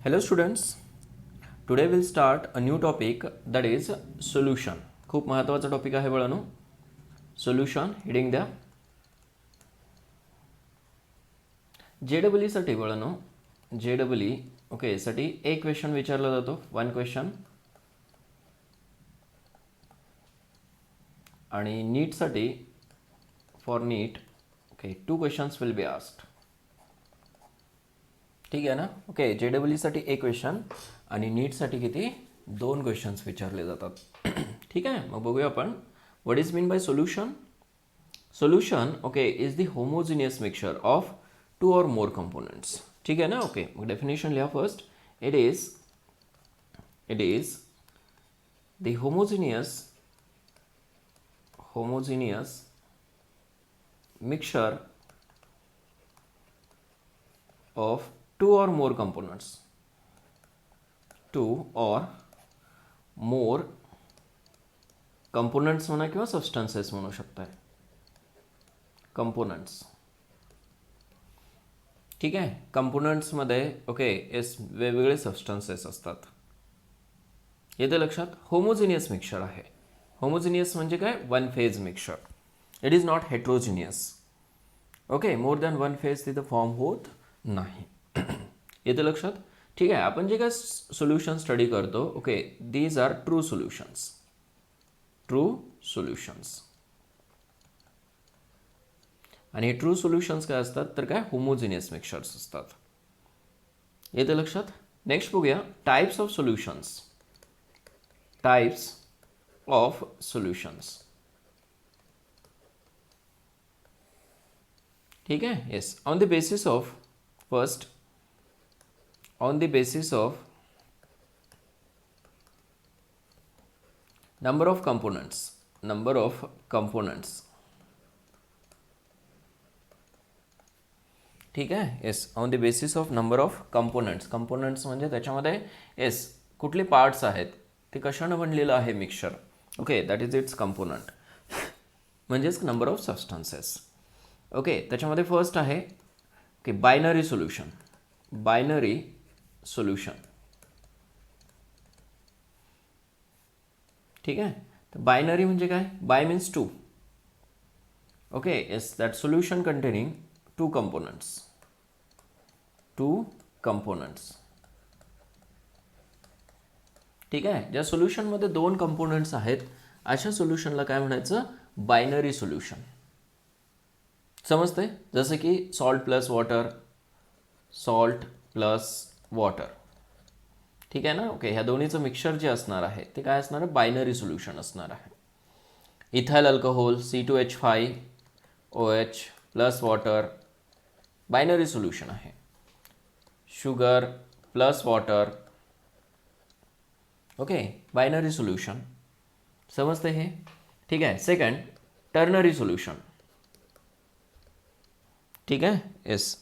Hello students, today we'll start a new topic that is solution. खूप महत्त्वाचा topic आहे बाळांनो. सोल्युशन हेडिंग द्या. JEE साठी बाळांनो, JEE ओके साठी एक क्वेश्चन विचारला जातो, वन क्वेश्चन. आणि नीट साठी for NEET okay two questions will be asked. ठीक आहे ना. ओके JEE साठी एक क्वेश्चन आणि नीटसाठी किती दोन क्वेश्चन्स विचारले जातात. ठीक आहे. मग बघूया आपण what is mean by solution. Solution okay is the homogeneous mixture of two or more components. ठीक आहे ना. ओके मग डेफिनेशन लिहा first. It is the homogeneous mixture of two or more components. Two or more components म्हणा किंवा substances म्हणू शकताय. components. ठीक आहे. components मध्ये ओके वेगवेगळे substances असतात. येते लक्षात. होमोजिनियस मिक्सचर आहे. होमोजिनियस म्हणजे काय? One phase mixture. It is not heterogeneous. Okay more than one phase तिथं फॉर्म होत नाही. येते लक्षात. ठीक आहे. आपण जे काय सोल्युशन स्टडी करतो okay these are true solutions. आणि हे ट्रू सोल्युशन्स काय असतात तर काय होमोजिनियस मिक्सचर्स असतात. येते लक्षात. नेक्स्ट बघूया टाइप्स ऑफ सोल्युशन्स. ठीक आहे. Yes on the basis of first on the basis of number of components. ठीक आहे. Yes on the basis of number of components म्हणजे त्याच्यामध्ये येस कुठले पार्ट्स आहेत ते कशानं बनलेलं आहे mixture. Okay that is its component म्हणजेच नंबर ऑफ सबस्टन्सेस. ओके त्याच्यामध्ये फर्स्ट आहे ओके बायनरी सोल्युशन. ठीक आहे. तर बायनरी म्हणजे काय? Bi means two. Okay yes that solution containing two components. ठीक आहे. ज्या सोल्युशनमध्ये दोन कंपोनंट्स आहेत अशा सोल्युशनला काय म्हणायचं? Binary solution. समजते. जसं की सॉल्ट प्लस वॉटर. ठीक आहे ना. ओके ह्या दोन्हीचं मिक्सचर जे असणार आहे ते काय असणार आहे? बायनरी सोल्युशन असणार आहे. Ethyl alcohol C2H5OH plus water binary solution आहे. Sugar plus water okay binary solution. समजते हे. ठीक आहे. Second ternary solution. ठीक आहे. येस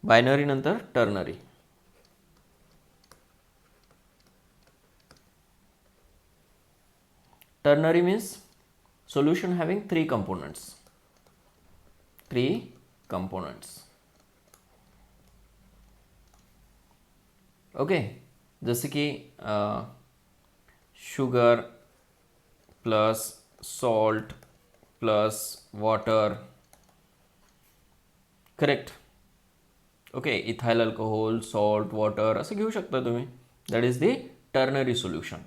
बायनरी नंतर ternary. Ternary means solution having three components. Okay जसे की sugar plus salt plus water. Correct. Okay ethyl alcohol salt water असं घेऊ शकता तुम्ही. That is the ternary solution.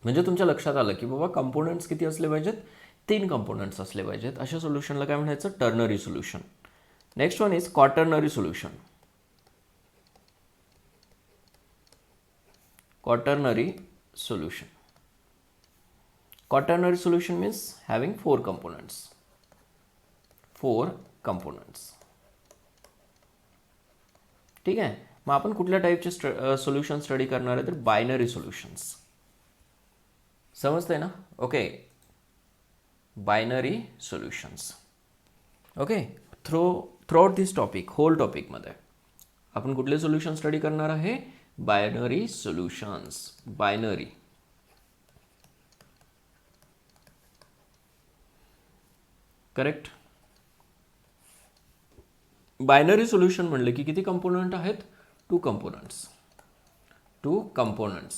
म्हणजे तुमच्या लक्षात आलं की बाबा कंपोनंट्स किती असले पाहिजेत? 3 कंपोनंट्स असले पाहिजेत. अशा सोल्युशनला काय म्हणायचं? Ternary solution. Next one is quaternary solution. Quaternary solution means having four components. ठीक आहे. मग आपण कुठल्या टाईपचे सोल्युशन स्टडी करणार आहे तर बायनरी सोल्युशन्स. समजतंय ना. Okay binary solutions. Okay throughout this topic whole टॉपिकमध्ये आपण कुठले सोल्युशन स्टडी करणार आहे? Binary solutions. Binary. Correct. Binary solution म्हणलं की किती कंपोनंट आहेत? 2 कंपोनंट्स. टू कंपोनंट्स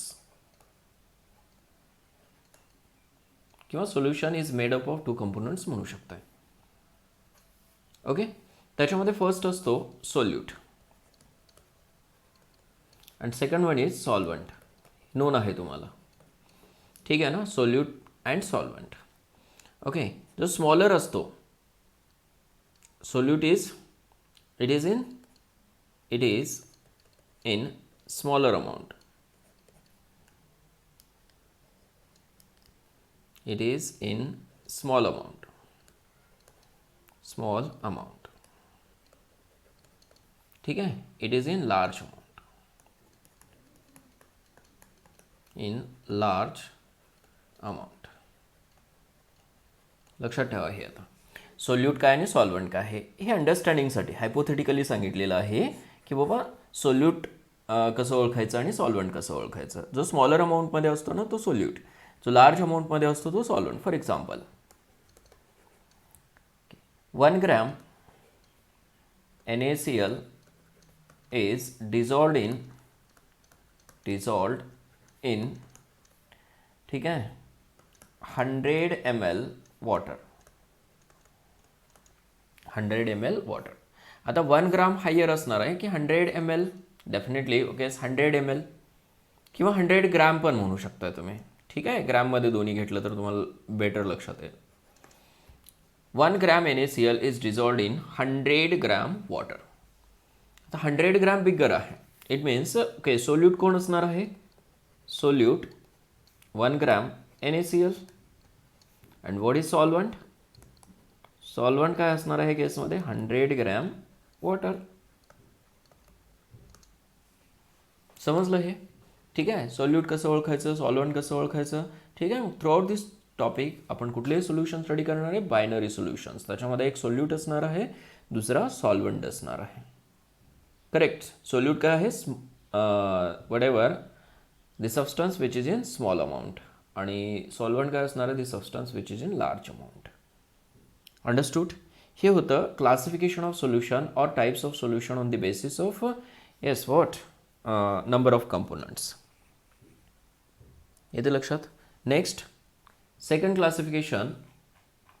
किंवा solution is made up of two components म्हणू शकताय. ओके, त्याच्यामध्ये फर्स्ट असतो solute and second one is solvent. Known आहे तुम्हाला, ठीक आहे ना, सोल्यूट अँड सॉल्वंट. ओके, जो स्मॉलर असतो solute is it is in smaller amount. It is in small amount. ठीक है. It is in large amount. लक्षात ठेवा हे. आता सोल्यूट काय आणि सॉल्वंट काय आहे हे अंडरस्टँडिंगसाठी हायपोथेटिकली सांगितलेलं आहे की बाबा सोल्यूट कसं ओळखायचं आणि सॉल्वंट कसं ओळखायचं. जो स्मॉलर अमाऊंटमध्ये असतो ना तो सोल्यूट, जो लार्ज अमाऊंटमध्ये असतो तो solvent. For example 1 gram NaCl is dissolved in ठीक है 100 ml water. 100 ml water. आता 1 ग्राम हायर असणार आहे की 100 ml. डेफिनेटली ओके 100 ml किंवा 100 ग्रॅम पण म्हणू शकता तुम्ही. ठीक आहे, ग्रॅममध्ये दोन्ही घेतलं तर तुम्हाला बेटर लक्षात येईल. 1 gram NaCl is dissolved in 100 gram water. आता 100 ग्रॅम बिगर आहे. इट मीन्स ओके सोल्यूट कोण असणार आहे. Solute 1 gram NaCl. And what is solvent. Solvent काय असणार आहे केसमध्ये 100 ग्रॅम वॉटर. समजलं हे. ठीक आहे, सोल्यूट कसं ओळखायचं, सॉल्वंट कसं ओळखायचं. ठीक आहे, थ्रू आउट दिस टॉपिक आपण कुठलेही सोल्युशन स्टडी करणार आहे. Binary solutions. त्याच्यामध्ये एक सोल्यूट असणार आहे, दुसरा सॉल्वंट असणार आहे. करेक्ट. सोल्यूट काय आहे whatever the substance which is in small amount आणि सॉल्वंट काय असणार आहे the substance which is in large amount. Understood. हे होतं classification of solution or types of solution on the basis of yes what number of components. येते लक्षात. Next second classification.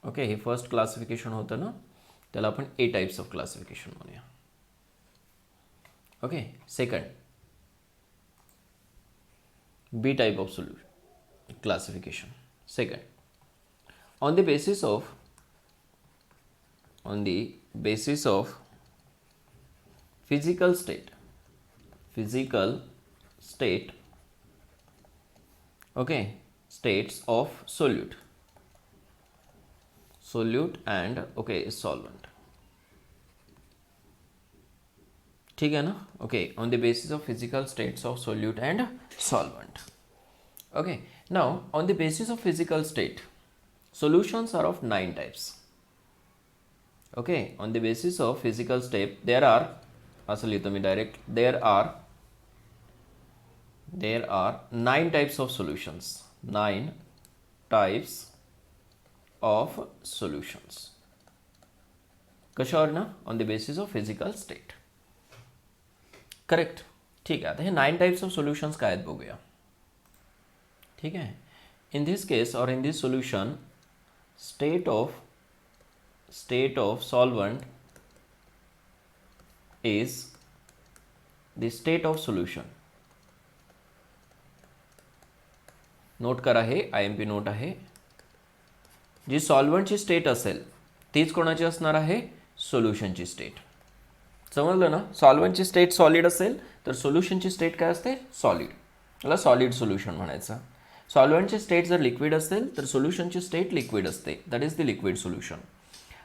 Okay, हे first classification होतं ना, त्याला आपण ए टाइप्स ऑफ क्लासिफिकेशन म्हणूया. Okay, second B type of solution classification. Second on the basis of physical state okay, states of solute and okay solvent. ठीक है ना. okay, on the basis of physical states of solute and solvent. okay, now on the basis of physical state solutions are of 9 types. okay, on the basis of physical state there are असं लिहितो मी direct. there are 9 types of solutions. 9 types of solutions. कशावर ना, on the basis of physical state. Correct. ठीक आहे, आता हे 9 types of solutions काय आहेत बघूया. ठीक आहे. इन दिस केस और in this solution state of solvent is the state of solution. Note करा, हे IMP नोट आहे. जी सॉल्वंटची स्टेट असेल तीच कोणाची असणार आहे, सोल्युशनची स्टेट. समजलं ना. सॉल्वंटची स्टेट सॉलिड असेल तर सोल्युशनची स्टेट काय असते, सॉलिड. त्याला सॉलिड सोल्युशन म्हणायचं. सॉल्वंटची स्टेट जर लिक्विड असेल तर सोल्युशनची स्टेट लिक्विड असते, that is the liquid solution.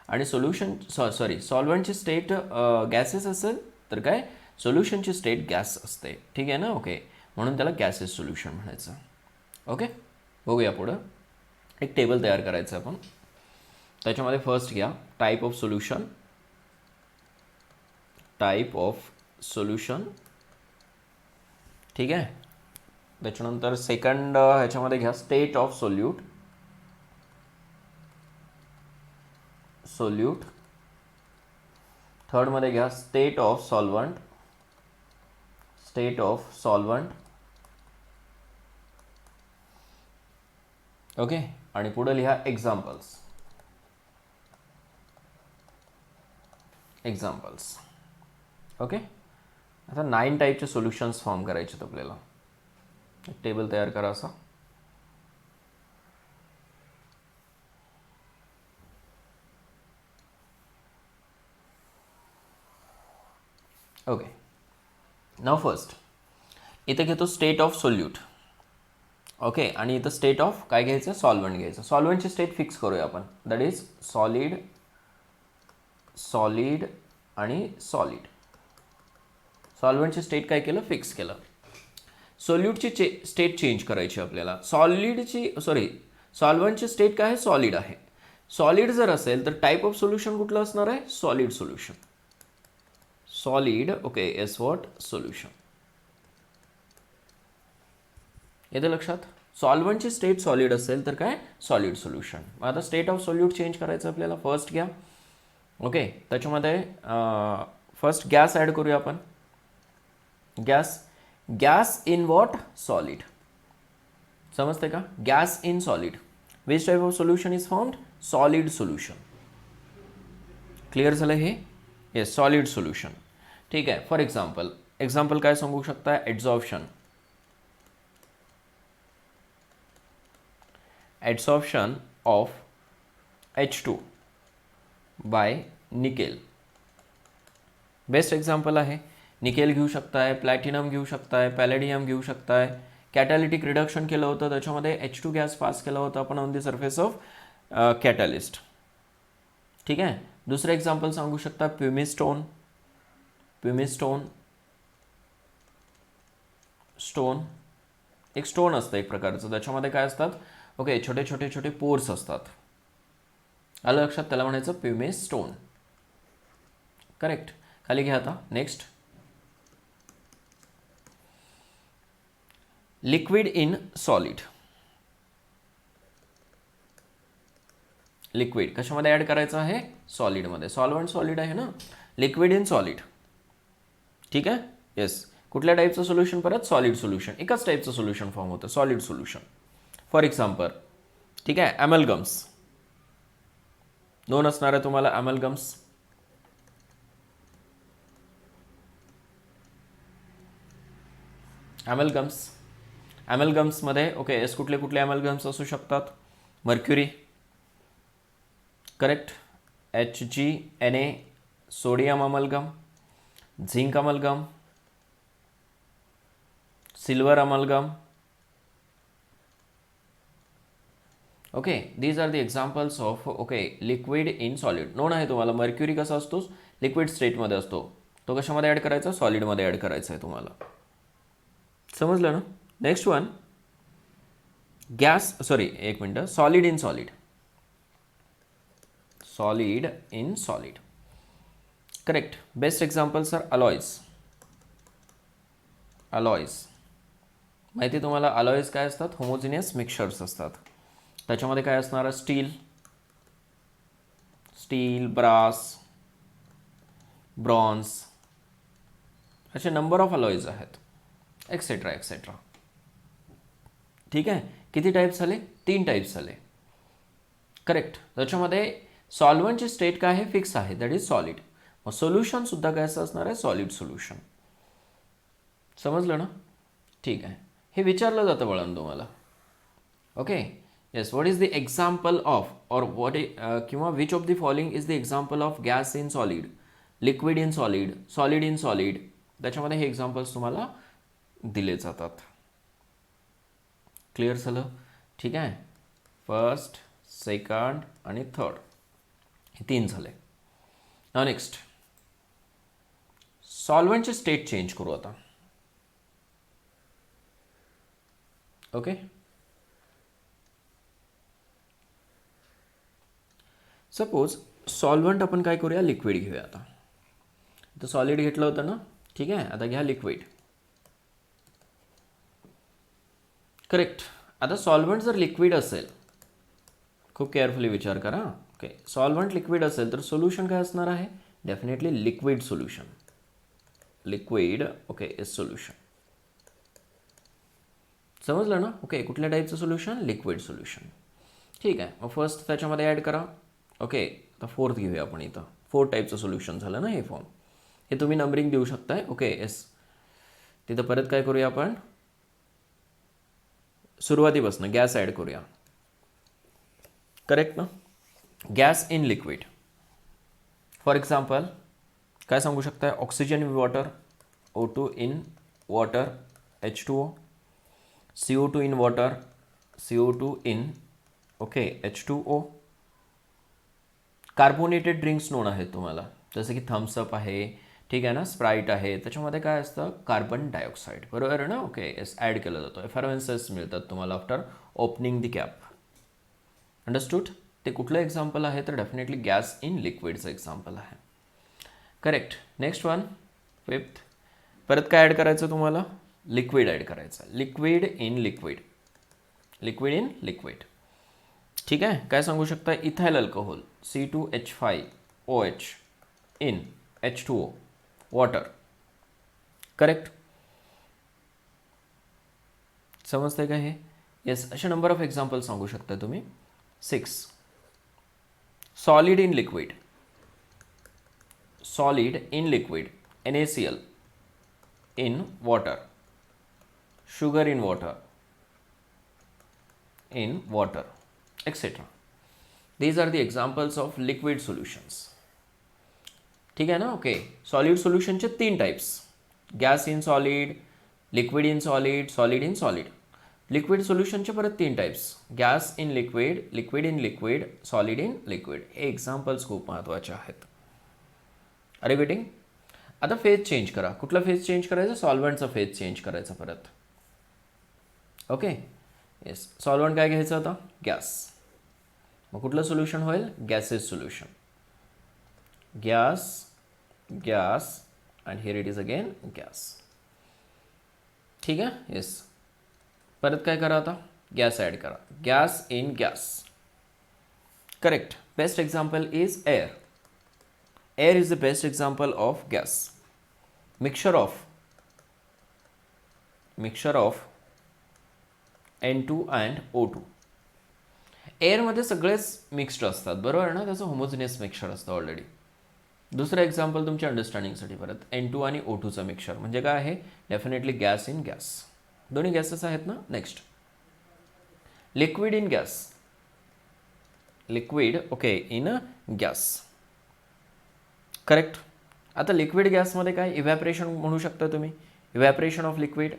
आणि सॉल्वंटची स्टेट गॅसेस असेल तर काय, सोल्युशनची स्टेट गॅस असते. ठीक आहे ना. ओके, म्हणून त्याला गॅसेस सोल्युशन म्हणायचं. ओके, बघूया पुढं. एक टेबल तयार करायचं आपण. त्याच्यामध्ये फर्स्ट घ्या टाईप ऑफ सोल्युशन. ठीक आहे. त्याच्यानंतर सेकंड ह्याच्यामध्ये घ्या स्टेट ऑफ सोल्यूट. थर्डमध्ये घ्या स्टेट ऑफ सॉल्वंट. ओके, आणि पुढे लिहा एक्झाम्पल्स. एक्झाम्पल्स. ओके, आता 9 टाईपचे सोल्युशन्स फॉर्म करायचे आहेत आपल्याला. एक टेबल तयार करा असा. ओके, नाव फर्स्ट इथे घेतो स्टेट ऑफ सोल्यूट. ओके, आणि इथं स्टेट ऑफ काय घ्यायचं, सॉल्वंट घ्यायचं. सॉल्वंटची स्टेट फिक्स करूया आपण, दॅट इज सॉलिड, सॉलिड आणि सॉलिड. सॉल्वंटची स्टेट काय केलं, फिक्स केलं. सोल्यूटची स्टेट चेंज करायची आपल्याला. सॉल्वंटची स्टेट काय आहे, सॉलिड आहे. सॉलिड जर असेल तर टाईप ऑफ सोल्युशन कुठलं असणार आहे, solid solution. Solid, okay, S what, solution. येते लक्षात. सॉल्वंटची स्टेट सॉलिड असेल तर काय, सॉलिड सोल्युशन. आता स्टेट ऑफ सॉल्यूट चेंज करायचं आपल्याला. फर्स्ट घ्या. ओके, त्याच्यामध्ये फर्स्ट गॅस ॲड करूया आपण. Gas, gas in what, solid. समजते का, gas in solid. Which type of solution is found, solid solution. Clear झालं हे. Yes, solid solution. ठीक आहे. फॉर एक्झाम्पल काय सांगू शकता, adsorption. Adsorption of H2 by nickel. Best example आहे. निकेल घेऊ शकताय, प्लॅटिनम घेऊ शकताय, पॅलेडियम घेऊ शकताय. कॅटॅलिटिक रिडक्शन केलं होतं, त्याच्यामध्ये H2 गॅस पास केला होता आपण on the surface of catalyst. ठीक आहे. दुसरं एक्झाम्पल सांगू शकता, प्युमिस्टोन. प्युमिस्टोन स्टोन एक स्टोन असतं एक प्रकारचं, त्याच्यामध्ये काय असतात, ओके, छोटे छोटे छोटे पोर्स असतात. आलं लक्षात, त्याला म्हणायचं प्युमिस स्टोन. करेक्ट. खाली घ्या आता. Next, liquid in solid. Liquid कशामध्ये ॲड करायचं आहे, सॉलिडमध्ये. सॉल्वंट सॉलिड आहे ना, लिक्विड इन सॉलिड. ठीक आहे. येस. कुठल्या टाईपचं सोल्युशन, परत सॉलिड सोल्युशन. एकाच टाईपचं सोल्युशन फॉर्म होतं, सॉलिड सोल्युशन. फॉर एक्झाम्पल, ठीक आहे, ॲमलगम्स. दोन असणार आहे तुम्हाला ॲमलगम्स. ॲमलगम्समध्ये ओके, एस कुठले कुठले ॲमलगम्स असू शकतात, mercury. Correct. HgNa, sodium amalgam, zinc amalgam, silver amalgam. Okay, these are the examples of okay liquid in solid. Known आहे तुम्हाला, मर्क्युरी कसा असतो, लिक्विड स्टेटमध्ये असतो. तो कशामध्ये ॲड करायचा, सॉलिडमध्ये ॲड करायचा आहे तुम्हाला. समजलं ना. नेक्स्ट वन, गॅस, सॉरी एक मिनटं, solid in solid. Solid in solid. Correct. Best examples are alloys. Alloys माहिती तुम्हाला, अलॉयज काय असतात, होमोजिनियस मिक्सचर्स असतात. त्याच्यामध्ये काय असणार, स्टील, ब्रास, ब्रॉन्झ, असे नंबर ऑफ अलॉयज आहेत, एक्सेट्रा एक्सेट्रा. ठीक आहे. किती टाईप्स झाले, 3 टाईप्स झाले. करेक्ट. त्याच्यामध्ये सॉल्वंटची स्टेट काय आहे, फिक्स आहे, दॅट इज सॉलिड. मग सोल्युशन सुद्धा काय असणार आहे, सॉलिड सोल्युशन. समजलं ना. ठीक आहे. हे विचारलं जातं बाळांनो तुम्हाला. Okay. Yes, what is the example of, और व्हॉट किंवा which of the following is the example of gas in solid, liquid in solid, solid in solid. त्याच्यामध्ये हे एक्झाम्पल्स तुम्हाला दिले जातात. क्लिअर झालं. ठीक आहे. फर्स्ट, सेकंड आणि थर्ड हे 3 झाले. नेक्स्ट, सॉल्वंटचे स्टेट चेंज करू आता. ओके. सपोज सॉल्वंट आपण काय करूया, लिक्विड घेऊया. आता तर सॉलिड घेतलं होतं ना, ठीक आहे. आता घ्या लिक्विड. करेक्ट. आता सॉल्वंट जर लिक्विड असेल, खूप केअरफुली विचार करा. ओके, सॉल्वंट लिक्विड असेल तर सोल्युशन काय असणार आहे, definitely liquid solution. Liquid, okay, is solution. समजलं ना. ओके, कुठल्या टाईपचं सोल्युशन, लिक्विड सोल्युशन. ठीक आहे, मग फर्स्ट त्याच्यामध्ये ॲड करा. ओके, आता फोर्थ घेऊया आपण. इथं 4 टाईपचं सोल्युशन झालं ना हे फॉर्म. हे तुम्ही नंबरिंग देऊ शकताय. ओके येस, तिथं परत काय करूया आपण, सुरुवातीपासून गॅस ॲड करूया. करेक्ट ना. Gas in liquid, for example काय सांगू शकताय, oxygen in water, O2 in water, H2O, CO2 in water, CO2 in okay H2O. Carbonated drinks non आहेत तुम्हाला, जसं की थम्सअप आहे, ठीक आहे ना, स्प्राईट आहे, त्याच्यामध्ये काय असतं, कार्बन डायऑक्साईड, बरोबर आहे ना. ओके येस, ॲड केलं जातं. एफरवेन्सेस मिळतात तुम्हाला आफ्टर ओपनिंग दी कॅप. अंडरस्टूड. ते कुठलं एक्झाम्पल आहे तर डेफिनेटली गॅस इन लिक्विडचं एक्झाम्पल आहे. करेक्ट. Next one, fifth. परत काय ॲड करायचं तुम्हाला, लिक्विड ॲड करायचं. Liquid in liquid, liquid in liquid. ठीक आहे, काय सांगू शकता, ethyl alcohol C2H5OH in H2O water. Correct. समजतंय का हे. येस, असे नंबर ऑफ एक्झाम्पल सांगू शकता तुम्ही. 6. Solid in liquid, solid in liquid, NaCl in water, sugar in water, in water, etc. These are the examples of liquid solutions. ठीक आहे ना. ओके, सॉलिड सोल्युशनचे 3 types, gas in solid, liquid in solid, solid in solid. Liquid सोल्युशनचे परत 3 types, gas in liquid, liquid in liquid, solid in liquid. हे examples खूप महत्त्वाचे आहेत. अरे वेटिंग. आता फेज चेंज करा. कुठला फेज चेंज करायचा, सॉल्वंटचा फेज चेंज करायचा परत. ओके येस, सॉल्वंट काय घ्यायचं आता, गॅस. मग कुठलं सोल्युशन होईल, gases solution. Gas, gas and here it is again gas. ठीक आहे. येस, परत काय करा आता, गॅस ॲड करा. Gas in gas. Correct. Best example is air. Air is the best example of gas. Mixture of N2 and O2. एअरमध्ये सगळेच mixed असतात, बरोबर ना, त्याचं होमोजिनियस मिक्सचर असतं ऑलरेडी. दुसरं एक्झाम्पल तुमच्या अंडरस्टँडिंगसाठी परत, N2 आणि O2चं मिक्सचर म्हणजे काय आहे, डेफिनेटली गॅस इन गॅस. दोन्ही गॅसेस आहेत ना. Next, liquid in gas, liquid okay in gas. Correct. आता लिक्विड गॅसमध्ये काय, इव्हॅपरेशन म्हणू शकता तुम्ही, evaporation of liquid,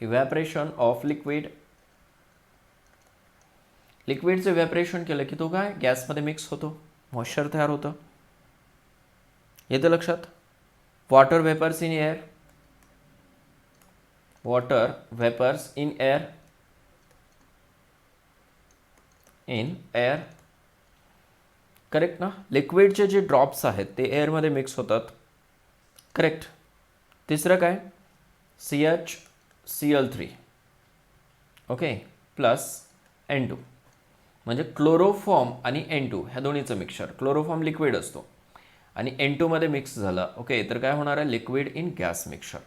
evaporation of liquid. लिक्विडचं इव्हॅपरेशन केलं की तो काय, गॅसमध्ये मिक्स होतो, मॉइश्चर तयार होतं. येतं लक्षात. Water vapours in air, water vapours in air, in air. Correct ना. लिक्विडचे जे ड्रॉप्स आहेत ते एअरमध्ये मिक्स होतात. करेक्ट. तिसरं काय, CHCl3 ओके प्लस N2, म्हणजे क्लोरोफॉर्म आणि N2 ह्या दोन्हीचं मिक्सचर. क्लोरोफॉर्म लिक्विड असतो आणि N2 मध्ये मिक्स झालं, ओके, तर काय होणार आहे, liquid in gas mixture.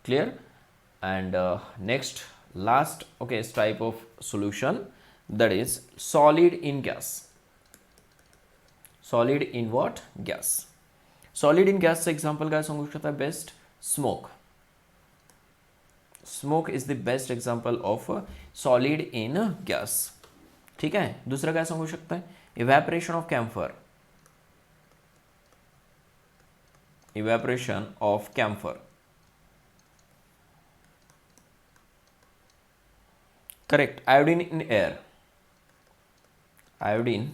Clear. And next last okay type of solution, that is solid in gas. Solid in what, gas. Solid in गॅसचं एक्झाम्पल काय सांगू शकता, best smoke. Smoke is the best example of solid in gas. ठीक आहे. दुसरं काय सांगू शकता, evaporation of camphor, evaporation of camphor. Correct. Iodine in air, iodine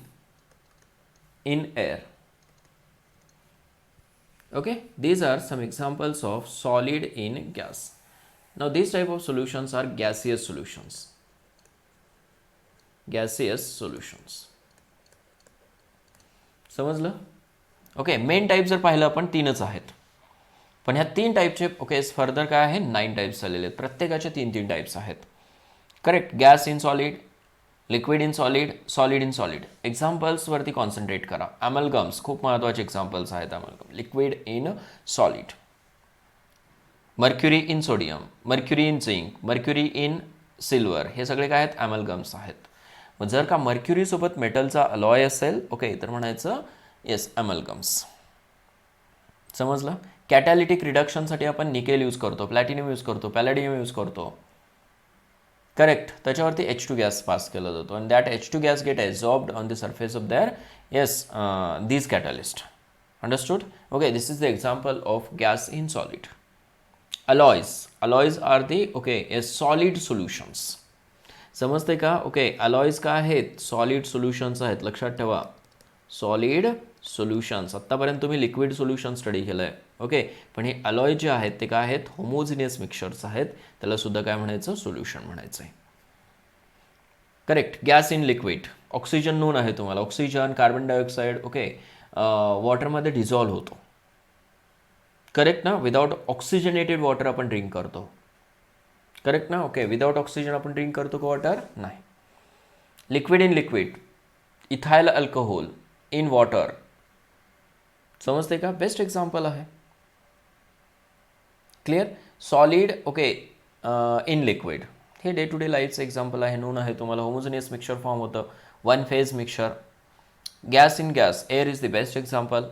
in air. Okay, these are some examples of solid in gas. Now these type of solutions are gaseous solutions. Gaseous solutions. समजलं. Okay, main type जर पाहिलं आपण 3च आहेत, पण ह्या 3 टाईपचे okay further काय आहे 9 टाईप्स झालेले आहेत. प्रत्येकाचे 3 टाईप्स आहेत. Correct. Gas in solid, liquid in solid, solid in solid. एक्झाम्पल्सवरती कॉन्सन्ट्रेट करा. अमलगम्स खूप महत्त्वाचे एक्झाम्पल्स आहेत. Amalgam, liquid in solid. Mercury in sodium, mercury in zinc, mercury in silver, हे सगळे काय आहेत, ॲमलगम्स आहेत. मग जर का मर्क्युरीसोबत मेटलचा अलॉय असेल, ओके, तर म्हणायचं येस ॲमलगम्स. समजलं. कॅटॅलिटिक रिडक्शनसाठी आपण निकेल यूज करतो, प्लॅटिनियम यूज करतो, पॅलेडियम यूज करतो. करेक्ट. त्याच्यावरती H2 गॅस पास केला जातो आणि that H2 gas get absorbed on the surface of there yes these catalyst. Understood. Okay, this is the example of gas in solid. Alloys are the okay yes solid solutions. समजते का. Okay, alloys काय आहेत, solid solutions आहेत. लक्षात ठेवा, solid solutions. आत्तापर्यंत तुम्ही liquid solution study केलं आहे, ओके, पण हे अलॉय जे आहेत ते काय आहेत, होमोजिनियस मिक्सचर्स आहेत. त्याला सुद्धा काय म्हणायचं, सोल्युशन म्हणायचं आहे. Correct. Gas in liquid, oxygen known आहे तुम्हाला. ऑक्सिजन, कार्बन डायऑक्साईड, ओके, वॉटरमध्ये डिझॉल्व्ह होतो. करेक्ट ना. विदाउट ऑक्सिजनेटेड वॉटर आपण ड्रिंक करतो. करेक्ट ना. ओके, विदाउट ऑक्सिजन आपण ड्रिंक करतो का वॉटर, नाही. Liquid in liquid, ethyl alcohol in water. समजते का. बेस्ट एक्झाम्पल आहे. Clear. Solid okay in liquid, हे डे टू डे लाईफचं एक्झाम्पल आहे. नोन आहे तुम्हाला. होमोजिनियस मिक्सचर फॉर्म होतं, one phase mixture. Gas in gas, air is the best example.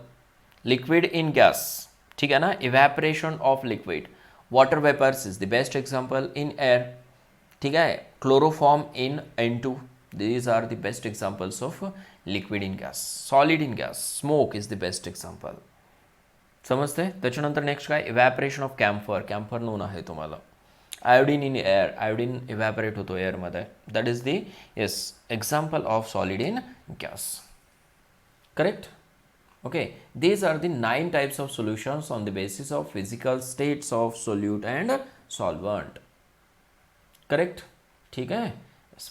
Liquid in gas, ठीक आहे ना, evaporation of liquid. Water vapours is the best example in air, ठीक आहे. Chloroform in N2, these are the best examples of liquid in gas. Solid in gas, smoke is the best example. समजते. त्याच्यानंतर next काय, evaporation of camphor. Camphor known आहे तुम्हाला. Iodine in air, iodine evaporate होतो एअरमध्ये. That is the yes example of solid in gas. Correct. Okay, these are the 9 types of solutions on the basis of physical states of solute and solvent. Correct. ठीक आहे.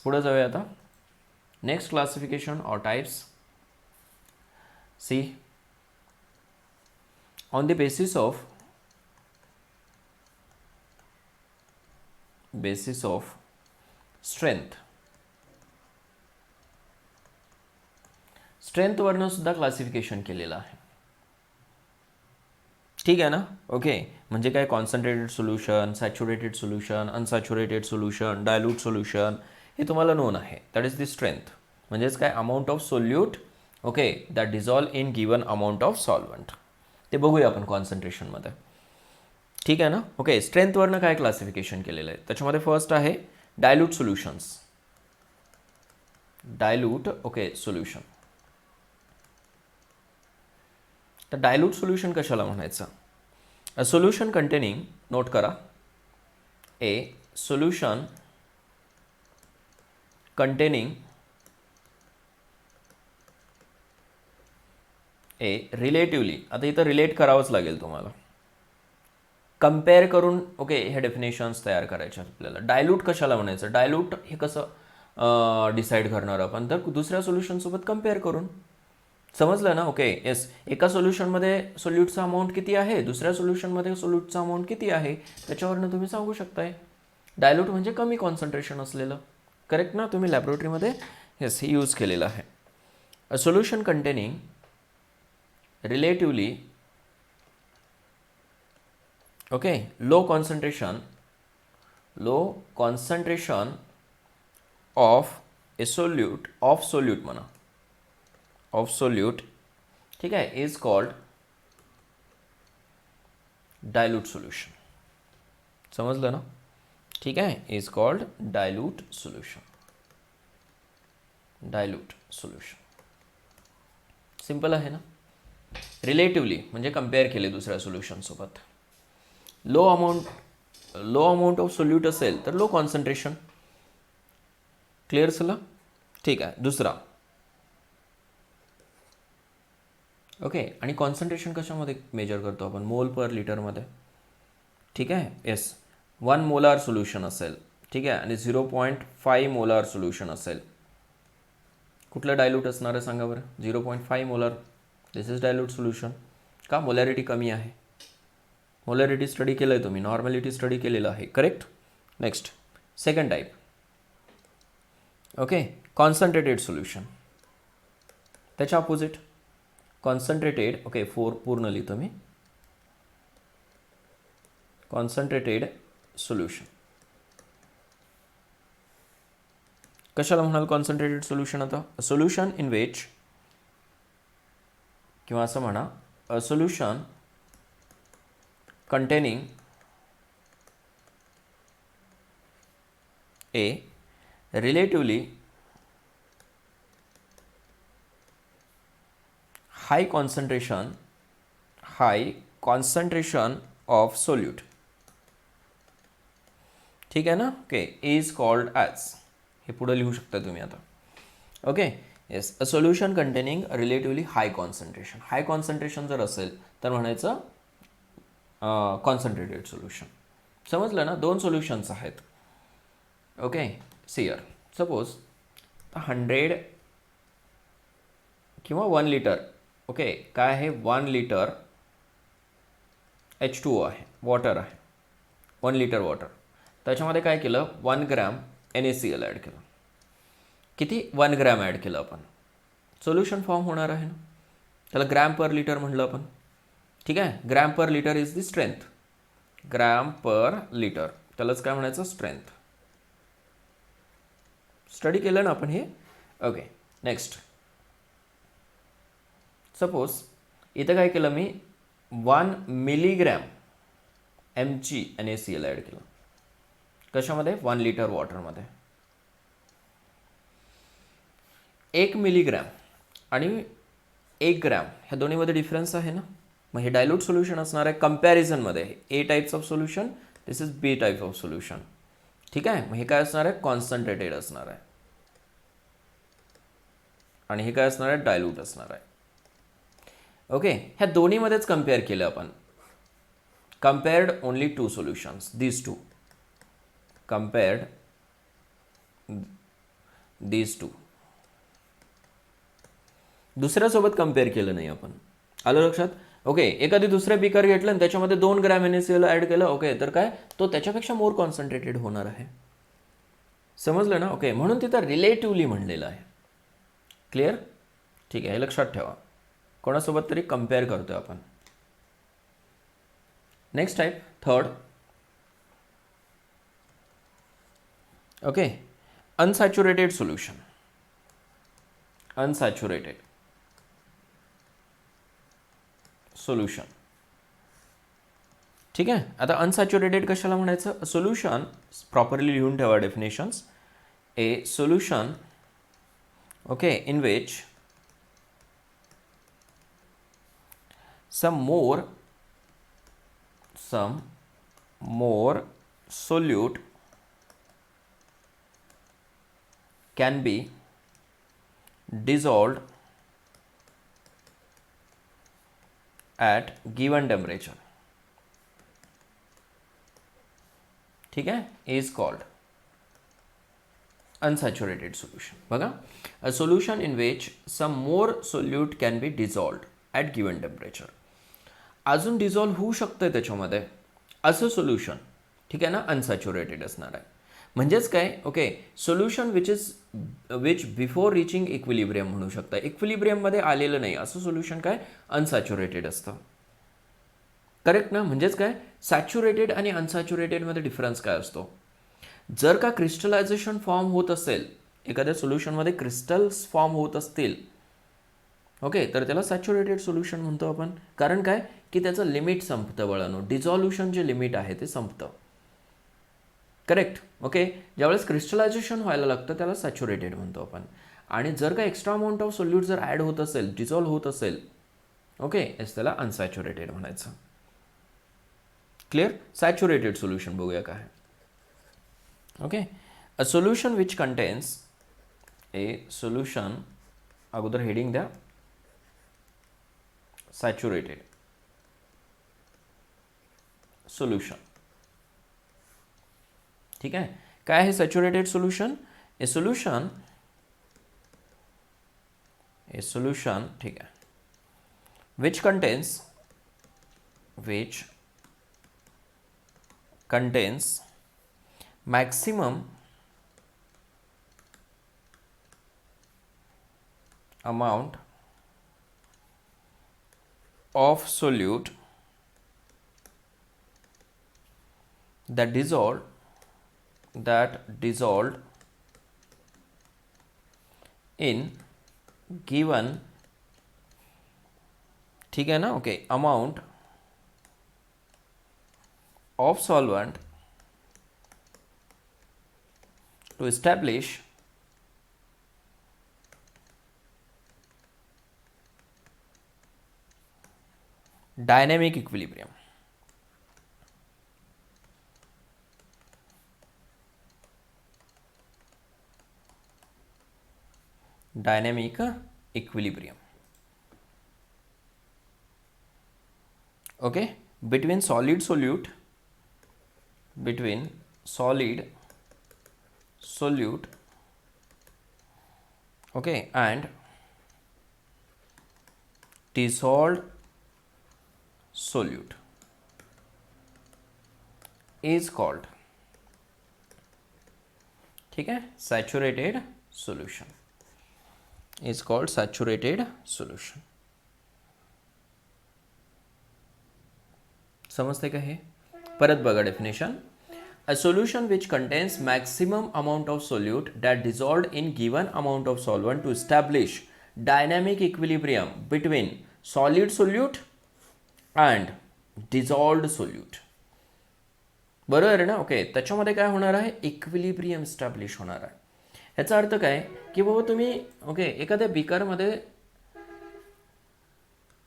पुढे जाऊया आता. Next classification और types. See, on the basis of strength, स्ट्रेंथवरनं सुद्धा classification केलेलं आहे. ठीक आहे ना. ओके, म्हणजे काय, concentrated solution, saturated solution, unsaturated solution, dilute solution, हे तुम्हाला नोन आहे. That is the strength. म्हणजेच काय, amount of solute okay that dissolve in given amount of solvent. ते बघूया आपण कॉन्सन्ट्रेशनमध्ये. ठीक आहे ना. ओके, स्ट्रेंथवरनं काय क्लासिफिकेशन केलेलं आहे. त्याच्यामध्ये फर्स्ट आहे dilute solutions. Dilute okay solution. तर डायल्यूट सोल्युशन कशाला म्हणायचं. अ सोल्युशन कंटेनिंग, नोट करा, ए सोल्युशन कंटेनिंग ए रिलेटिवली, आता इथं रिलेट करावंच लागेल तुम्हाला, कम्पेअर करून ओके हे डेफिनेशन्स तयार करायचे आपल्याला. डायल्यूट कशाला म्हणायचं, डायल्यूट हे कसं डिसाईड करणार आपण, तर दुसऱ्या सोल्युशनसोबत कम्पेअर करून. समजलं ना. ओके येस, एका सोल्युशनमध्ये सोल्यूटचा अमाऊंट किती आहे, दुसऱ्या सोल्युशनमध्ये सोल्यूटचा अमाऊंट किती आहे, त्याच्यावरनं तुम्ही सांगू शकताय. डायल्यूट म्हणजे कमी कॉन्सन्ट्रेशन असलेलं. करेक्ट ना. तुम्ही लॅबोरेटरीमध्ये येस हे यूज केलेलं आहे. A solution containing relatively okay low concentration of A solute, of solute म्हणा, ऑफ सोल्यूट, ठीक आहे, इज कॉल्ड डायल्यूट सोल्यूशन. समजलं ना. ठीक आहे, is called dilute solution. Dilute solution simple आहे ना. रिलेटिवली म्हणजे कम्पेअर केले दुसऱ्या सोल्युशनसोबत. लो अमाऊंट ऑफ सोल्यूट असेल तर लो कॉन्सन्ट्रेशन. क्लिअर झालं. ठीक आहे. दुसरा ओके, आणि कॉन्सन्ट्रेशन कशामध्ये मेजर करतो आपण, मोल पर लिटरमध्ये. ठीक आहे. येस, 1 मोलार सोल्युशन असेल, ठीक आहे, आणि 0.5 मोलार सोल्युशन असेल, कुठलं डायल्यूट असणार आहे सांगा बरं. 0.5 molar, this is dilute solution. का, मोलॅरिटी कमी आहे. मोलॅरिटी स्टडी केलं आहे तुम्ही, नॉर्मॅलिटी स्टडी केलेलं आहे. Correct. Next second type okay concentrated solution. त्याच्या अपोजिट कॉन्सन्ट्रेटेड ओके पूर्ण लिहितो मी. Concentrated solution. कशाला म्हणाल कॉन्सन्ट्रेटेड सोल्युशन? आता सोल्युशन इन विच, किंवा असं म्हणा, a solution containing a relatively high concentration of solute. ठीक आहे ना? ओके, इज कॉल्ड ॲज, हे पुढे लिहू शकता तुम्ही आता. Okay, yes, a solution containing relatively high concentration. High concentration जर असेल तर म्हणायचं कॉन्सन्ट्रेटेड सोल्युशन. समजलं ना? दोन सोल्युशन्स आहेत. ओके, सियर सपोज 100 किंवा 1 लिटर. ओके, काय आहे? 1 लिटर H2O आहे, वॉटर आहे, 1 लिटर वॉटर. त्याच्यामध्ये काय केलं? 1 ग्रॅम NaCl ॲड केलं. किती? 1 ग्रॅम ॲड केलं आपण. सोल्युशन फॉर्म होणार आहे ना? त्याला ग्रॅम पर लिटर म्हणलं आपण. ठीक आहे, gram per litre is the strength. Gram per litre, त्यालाच काय म्हणायचं? स्ट्रेंथ. स्टडी केलं ना आपण हे? ओके, नेक्स्ट सपोज इथं काय केलं मी? 1 मिलीग्रॅम mg NaCl ॲड केलं. कशामध्ये? 1 लिटर वॉटरमध्ये. 1 मिलीग्रॅम आणि 1 ग्रॅम ह्या दोन्हीमध्ये डिफरन्स आहे ना? मग हे डायल्यूट सोल्युशन असणार आहे. कंपॅरिझनमध्ये A types of solution, this is B type of solution. ठीक आहे, मग हे काय असणार आहे? कॉन्सन्ट्रेटेड असणार आहे. आणि हे काय असणार आहे? डायल्यूट असणार आहे. ओके, ह्या दोन्हीमध्येच कम्पेअर केलं आपण. Compared only 2 solutions, these 2. Compared these 2. दुसऱ्यासोबत कम्पेअर केलं नाही आपण. आलं लक्षात? ओके, एखादी दुसऱ्या बिकर घेतलं आणि त्याच्यामध्ये 2 ग्रॅम NaCl ॲड केलं. ओके, तर काय? तो त्याच्यापेक्षा मोर कॉन्सन्ट्रेटेड होणार आहे. समजलं ना? ओके, म्हणून तिथं रिलेटिव्हली म्हणलेलं आहे. क्लिअर? ठीक आहे, हे लक्षात ठेवा. कोणासोबत तरी कम्पेअर करतोय आपण. Next type, third. Okay, unsaturated solution. Unsaturated solution. ठीक आहे, आता अनसॅच्युरेटेड कशाला म्हणायचं? सोल्युशन, प्रॉपरली लिहून ठेवा definitions. A solution, okay, in which some more solute can be dissolved at given temperature. ठीक आहे, is called unsaturated solution. बघा, a solution in which some more solute can be dissolved at given temperature. अजून dissolve होऊ शकतं त्याच्यामध्ये असं solution. ठीक आहे ना? अनसॅच्युरेटेड असणार आहे. म्हणजेच काय? Okay, solution which before reaching equilibrium म्हणू शकता. इक्विलिब्रियममध्ये आलेलं नाही असं सोल्युशन काय? अनसॅच्युरेटेड असतं. करेक्ट ना? म्हणजेच काय? सॅच्युरेटेड आणि अनसॅच्युरेटेडमध्ये डिफरन्स काय असतो? जर का क्रिस्टलायझेशन फॉर्म होत असेल, एखाद्या सोल्युशनमध्ये क्रिस्टल्स फॉर्म होत असतील, ओके, तर त्याला सॅच्युरेटेड सोल्युशन म्हणतो आपण. कारण काय? की त्याचं लिमिट संपतं वळणं. डिझॉल्युशन जे लिमिट आहे ते संपतं. करेक्ट? ओके, ज्यावेळेस क्रिस्टलायझेशन व्हायला लागतं त्याला सॅच्युरेटेड म्हणतो आपण. आणि जर का एक्स्ट्रा अमाऊंट ऑफ सोल्यूट जर ॲड होत असेल, डिझॉल्व्ह होत असेल, ओके, त्याला अनसॅच्युरेटेड म्हणायचं. क्लिअर? सॅच्युरेटेड सोल्युशन बघूया काय. Okay, a solution which contains, A solution, अगोदर हेडिंग द्या, सॅच्युरेटेड सोल्युशन. ठीक आहे, काय आहे सॅच्युरेटेड सोल्युशन? ए सोल्युशन, ठीक आहे, which contains maximum amount of solute that dissolved in given, ठीक है ना, okay, amount of solvent to establish dynamic equilibrium. Dynamic equilibrium. Okay, between solid solute, okay, and dissolved solute is called, ठीक है, saturated solution, is called saturated solution. समजते का हे? परत बघा definition. A solution which contains maximum amount of solute that dissolved in given amount of solvent to establish dynamic equilibrium between solid solute and dissolved solute. बरोबर आहे ना, okay. त्याच्यामध्ये काय होणार आहे, इक्विलिब्रियम इस्टॅब्लिश होणार आहे. ह्याचा अर्थ काय की बाबा तुम्ही ओके एखाद्या बिकरमध्ये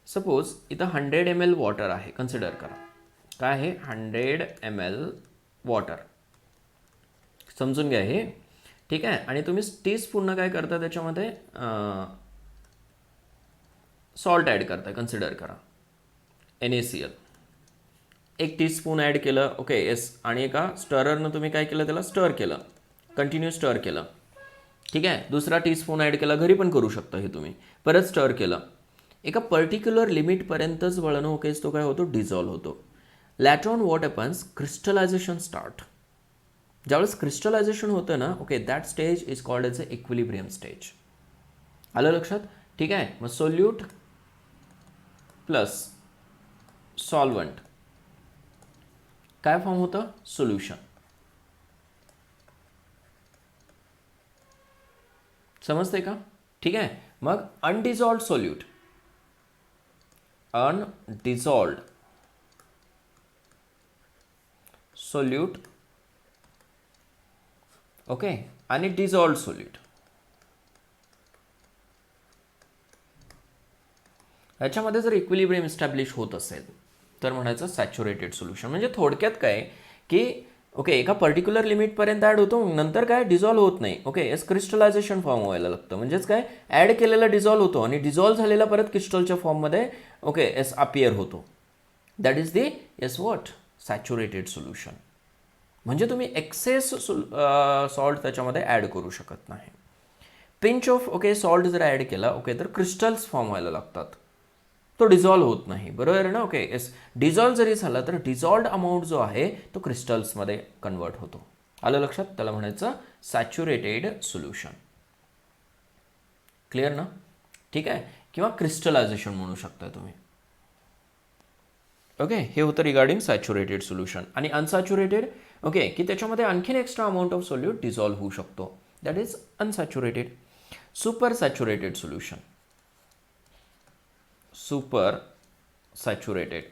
सपोज इथं 100 ml वॉटर आहे, कन्सिडर करा. काय आहे, 100 ml वॉटर, समजून घ्या हे, ठीक आहे. आणि तुम्ही टीस्पून काय करता, त्याच्यामध्ये सॉल्ट ॲड करता, कन्सिडर करा NaCl. 1 टीस्पून ॲड केलं, ओके येस. आणि एका स्टररनं तुम्ही काय केलं, त्याला स्टर केलं, कंटिन्यू स्टर केलं, ठीक आहे. दुसरा टीस्पून ॲड केला, घरी पण करू शकता हे तुम्ही. परत स्टर केलं, एका पर्टिक्युलर लिमिटपर्यंतच वळणं, ओके, तो काय होतो, डिझॉल्व्ह होतो. Later on what happens, crystallization start. ज्यावेळेस क्रिस्टलायझेशन होतं ना, okay, that stage is called as a equilibrium stage. आलं लक्षात, ठीक आहे. मग सोल्यूट प्लस सॉल्वंट काय फॉर्म होतं, सोल्युशन. समजते का, ठीक आहे. मग undissolved solute, undissolved solute, okay, आणि डिझॉल्व्ड सोल्यूट, याच्यामध्ये जर इक्विलिब्रियम इस्टॅब्लिश होत असेल तर म्हणायचं सॅच्युरेटेड सोल्युशन. म्हणजे थोडक्यात काय की ओके एका पर्टिक्युलर लिमिटपर्यंत ॲड होतो, नंतर काय डिझॉल्व्ह होत नाही, ओके एस क्रिस्टलायझेशन फॉर्म व्हायला लागतं. म्हणजेच काय, ॲड केलेला डिझॉल्व्ह होतो आणि डिझॉल्व्ह झालेला परत क्रिस्टलच्या फॉर्ममध्ये ओके एस अपियर होतो. That is the S what, saturated solution. म्हणजे तुम्ही एक्सेस सॉल्ट त्याच्यामध्ये ॲड करू शकत नाही. पिंच ऑफ ओके सॉल्ट जर ॲड केला, ओके, तर क्रिस्टल्स फॉर्म व्हायला लागतात, तो डिझॉल्व्ह होत नाही. बरोबर आहे ना, ओके येस. डिझॉल्व्ह जरी झाला तर डिझॉल्व्ड अमाऊंट जो आहे तो क्रिस्टल्समध्ये कन्वर्ट होतो. आलं लक्षात, त्याला म्हणायचं सॅच्युरेटेड सोल्युशन. क्लिअर ना, ठीक आहे. किंवा क्रिस्टलायझेशन म्हणू शकता तुम्ही, ओके. हे होतं रिगार्डिंग सॅच्युरेटेड सोल्युशन. आणि अनसॅच्युरेटेड, ओके, की त्याच्यामध्ये आणखीन extra amount of solute dissolve होऊ शकतो, that is unsaturated. Super saturated solution, super saturated.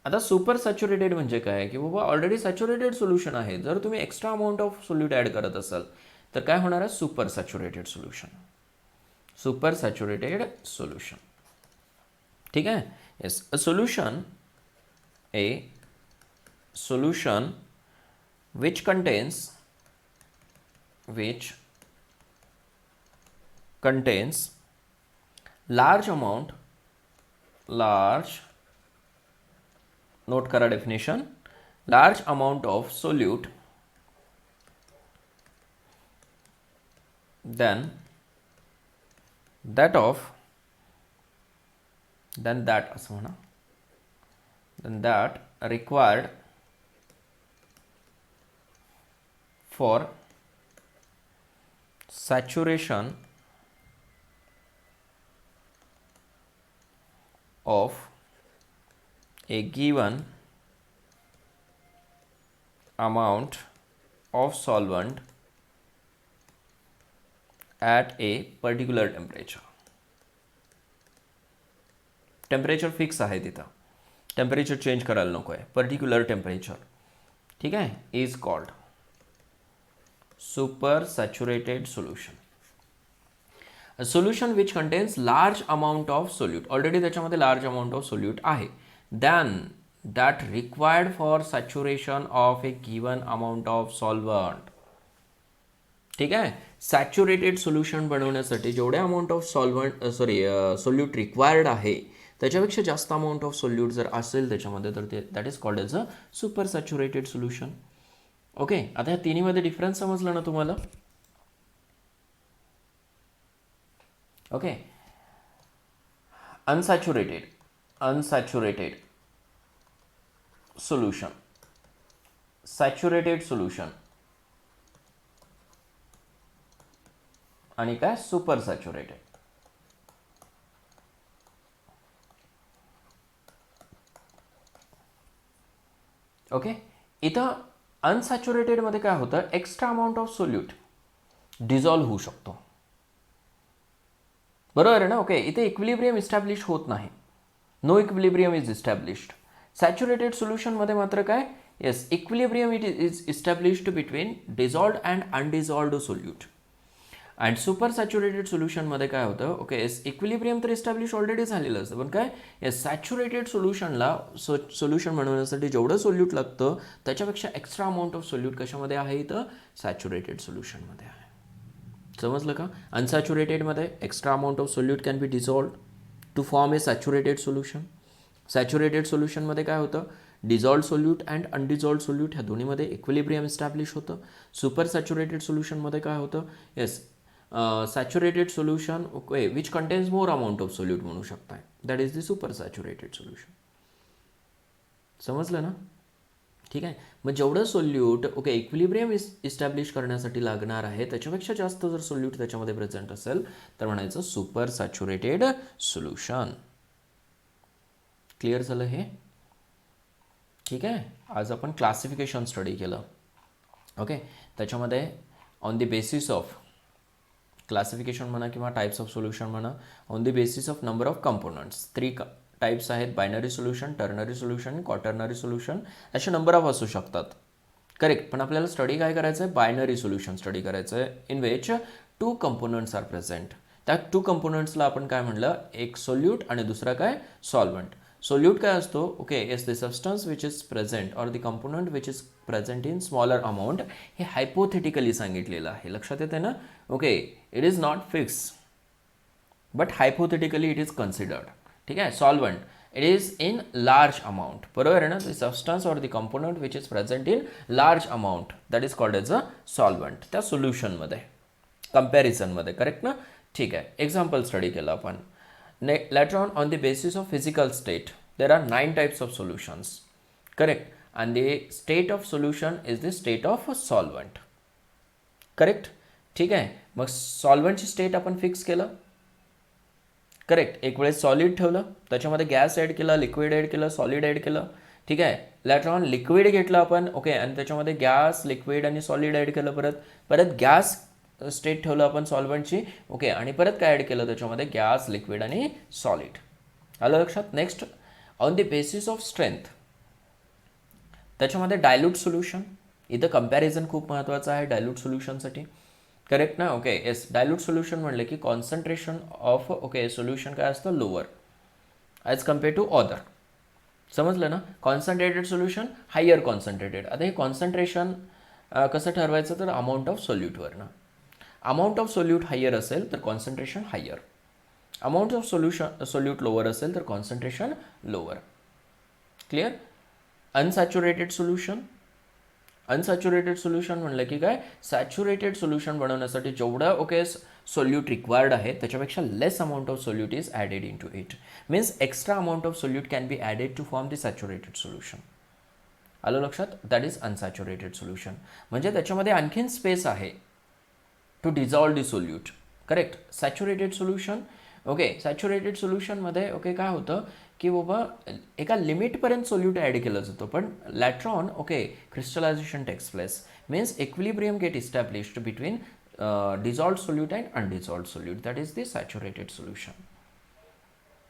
आता सुपर सॅच्युरेटेड म्हणजे काय की बाबा ऑलरेडी सॅच्युरेटेड सोल्युशन आहे, जर तुम्ही extra amount of solute add करत असाल तर काय होणार आहे, super saturated solution. Super saturated solution, ठीक आहे. Yes, a solution which contains large, note करा definition, large amount of solute then that असं म्हणा, then that required for saturation of A given amount of solvent at a particular temperature. Temperature fix आहे तिथं, temperature change करायला नको आहे, particular temperature. ठीक आहे, is called super saturated solution. A solution which contains large amount of solute, already त्याच्यामध्ये large amount of solute आहे, then that required for saturation of a given amount of solvent. ठीक आहे, saturated solution बनवण्यासाठी जेवढे amount of solute required आहे त्याच्यापेक्षा जास्त amount of solute जर असेल त्याच्यामध्ये तर ते that is called as a super saturated solution. Okay, आता ह्या तिन्हीमध्ये डिफरन्स समजला ना तुम्हाला? Okay, unsaturated solution, saturated solution आणि काय सुपर सॅच्युरेटेड. ओके, इथं अनसॅच्युरेटेड मध्ये काय होतं, extra amount of solute dissolve होऊ शकतो. बरोबर आहे ना? ओके, इथे इक्विलिब्रियम इस्टॅब्लिश होत नाही, no equilibrium is established. Saturated सोल्युशनमध्ये मात्र काय, yes, equilibrium it is established between dissolved and undissolved solute. And super saturated सोल्युशनमध्ये काय होतं, ओके, येस, इक्विलिब्रियम तर इस्टॅब्लिश ऑलरेडी झालेलं असतं, पण काय, येस, सॅच्युरेटेड सोल्युशनला सोल्युशन बनवण्यासाठी जेवढं सोल्यूट लागतं त्याच्यापेक्षा एक्स्ट्रा अमाऊंट ऑफ सोल्यूट कशामध्ये आहे, इथं सॅच्युरेटेड सोल्युशनमध्ये आहे. समजलं का? अनसॅच्युरेटेडमध्ये extra amount of solute can be dissolved to form a saturated solution. Saturated सोल्युशनमध्ये काय होतं, dissolved solute and undissolved solute ह्या दोन्हीमध्ये इक्विलिब्रियम इस्टॅब्लिश होतं. सुपर सॅच्युरेटेड सोल्युशनमध्ये काय होतं, yes, saturated solution okay which contains more amount of solute म्हणू शकताय, that is the super saturated solution. समजलं ना? ठीक आहे, मग जेवढं सोल्यूट ओके इक्विलिब्रियम इस्टॅब्लिश करण्यासाठी लागणार आहे त्याच्यापेक्षा जास्त जर सोल्यूट त्याच्यामध्ये प्रेझेंट असेल तर म्हणायचं सुपर सॅच्युरेटेड सोल्युशन. क्लिअर झालं हे? ठीक आहे, आज आपण क्लासिफिकेशन स्टडी केलं. ओके, त्याच्यामध्ये on the basis of classification म्हणा किंवा टाइप्स ऑफ सोल्युशन म्हणा, on the basis of number of components, 3 types आहेत, binary solution, ternary solution, quaternary solution, असे नंबर ऑफ असू शकतात. करेक्ट, पण आपल्याला स्टडी काय करायचं आहे, बायनरी सोल्युशन स्टडी करायचं आहे, in which 2 components are present. त्या 2 कंपोनंट्सला आपण काय म्हणलं, एक सोल्यूट आणि दुसरा काय सॉल्वंट. सोल्यूट काय असतो, okay, yes, the substance which is present or the component which is present in smaller amount, हे हायपोथेटिकली सांगितलेलं आहे. लक्षात येते ना? Okay, it is not fix but hypothetically it is considered. ठीक आहे, solvent it is in large amount. बरोबर आहे ना? The substance or the component which is present in large amount that is called as a solvent. त्या सोल्युशनमध्ये कम्पॅरिझनमध्ये. Correct ना? ठीक आहे, एक्झाम्पल स्टडी केलं आपण. Later on the basis of physical state, there are 9 types of solutions. Correct? And the state of solution is the state of a solvent. Correct? ठीक आहे, मग सॉल्वंटची स्टेट आपण फिक्स केलं. करेक्ट, एक वेळेस सॉलिड ठेवलं, त्याच्यामध्ये गॅस ॲड केला, लिक्विड ॲड केलं, सॉलिड ॲड केलं. ठीक आहे, लॅटर ऑन लिक्विड घेतलं आपण, ओके, आणि त्याच्यामध्ये गॅस, लिक्विड आणि सॉलिड ॲड केलं. परत गॅस स्टेट ठेवलं आपण सॉल्वंटची, ओके, आणि परत काय ॲड केलं त्याच्यामध्ये, गॅस, लिक्विड आणि सॉलिड. आलं लक्षात? Next, on the basis of strength, त्याच्यामध्ये डायल्यूट सोल्युशन. इथं कम्पॅरिझन खूप महत्त्वाचं आहे डायल्यूट सोल्युशनसाठी. करेक्ट ना? ओके, येस, डायल्यूट सोल्युशन म्हणलं की कॉन्सन्ट्रेशन ऑफ ओके सोल्युशन काय असतं, lower as compare to other. समजलं ना? Concentrated solution higher concentrated. आता हे कॉन्सन्ट्रेशन कसं ठरवायचं, तर अमाऊंट ऑफ सोल्यूटवर ना. अमाऊंट ऑफ सोल्यूट हायर असेल तर concentration higher, amount of solute lower असेल तर concentration lower. Clear? Unsaturated solution, unsaturated solution म्हणलं की काय, सॅच्युरेटेड सोल्युशन बनवण्यासाठी जेवढं ओके सोल्यूट रिक्वायर्ड आहे त्याच्यापेक्षा less amount of solute is added in to it. Means extra amount of solute can be added to form the saturated solution. आलं लक्षात? That is unsaturated solution. म्हणजे त्याच्यामध्ये आणखीन space आहे to dissolve the solute. Correct? Saturated solution, okay, saturated सोल्युशनमध्ये okay काय होतं की बाबा एका लिमिटपर्यंत सोल्यूट ॲड केलं जातं, पण later on okay crystallization takes place means equilibrium get established between dissolved solute and undissolved solute, that is the saturated solution.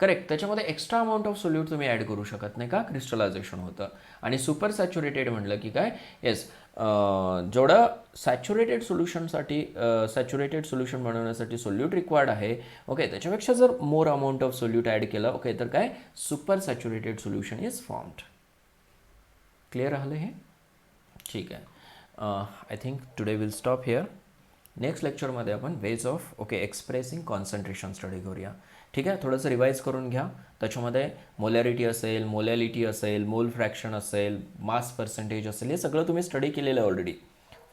Correct. त्याच्यामध्ये एक्स्ट्रा अमाऊंट ऑफ सोल्यूट तुम्ही ॲड करू शकत नाही का, क्रिस्टलायझेशन होतं. आणि सुपर सॅच्युरेटेड म्हटलं की काय, येस जेवढं सॅच्युरेटेड सोल्युशनसाठी सॅच्युरेटेड सोल्युशन बनवण्यासाठी सोल्यूट रिक्वायर्ड आहे ओके, त्याच्यापेक्षा जर मोर अमाऊंट ऑफ सोल्यूट ॲड केलं ओके, तर काय super saturated solution is formed. Clear राहिलं हे? ठीक आहे. I think today will stop here. Next लेक्चरमध्ये आपण ways of okay expressing concentration study करूया. ठीक आहे. थोडंसं रिवाईज करून घ्या. त्याच्यामध्ये मोलॅरिटी असेल, मोलॅलिटी असेल, मोल फ्रॅक्शन असेल, मास पर्सेंटेज असेल, हे सगळं तुम्ही स्टडी केलेलं आहे ऑलरेडी.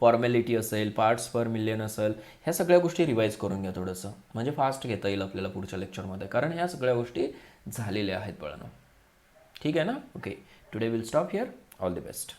फॉर्मॅलिटी असेल, पार्ट्स पर मिलियन असेल, ह्या सगळ्या गोष्टी रिवाईज करून घ्या थोडंसं, म्हणजे फास्ट घेता येईल आपल्याला पुढच्या लेक्चरमध्ये, कारण ह्या सगळ्या गोष्टी झालेल्या आहेत बळानं. ठीक आहे ना? Okay. Today will stop here. All the best.